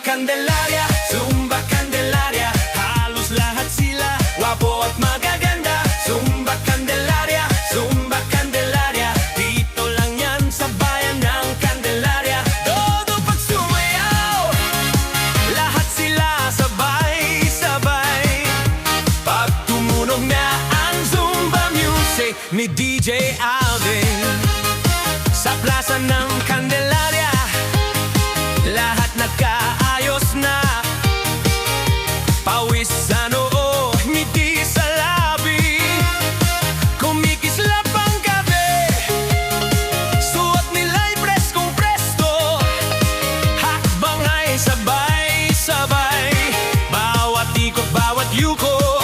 Candelaria, Zumba Candelaria, halos lahat sila gwapo at magaganda. Zumba Candelaria, Zumba Candelaria, dito lang yan sa bayan ng Candelaria. Todo pag sumayaw, lahat sila sabay-sabay. Pag tumunog na ang Zumba music ni DJ Alvin sa plaza ng Candelaria, lahat nagkaayos na. Pawis sa noo, ngiti sa labi, kumikislap ang gabi. Suot nila'y preskong presto, hakbang ay sabay-sabay. Bawat ikot, bawat yuko,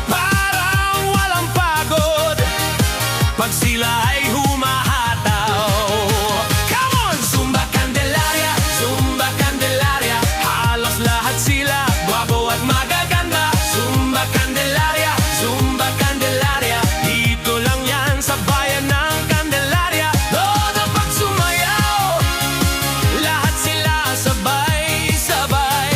parang walang pagod pag sila ay humahataw. Come on! Zumba Candelaria, Zumba Candelaria, halos lahat sila gwapo at magaganda. Zumba Candelaria, Zumba Candelaria, dito lang yan sa bayan ng Candelaria. Todo pag sumayaw, lahat sila sabay-sabay.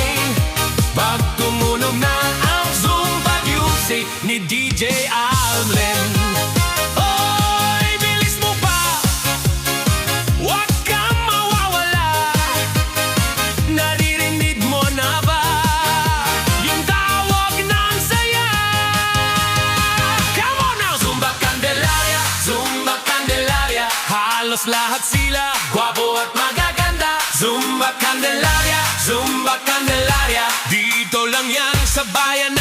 Pag tumunog na ang Zumba music ni DJ Alvin, oy, bilis mo pa, huwag kang mawawala. Naririnig mo na ba yung tawag ng saya? Come on now! Zumba Candelaria, Zumba Candelaria, halos lahat sila gwapo at magaganda. Zumba Candelaria, Zumba Candelaria, dito lang yan sa bayan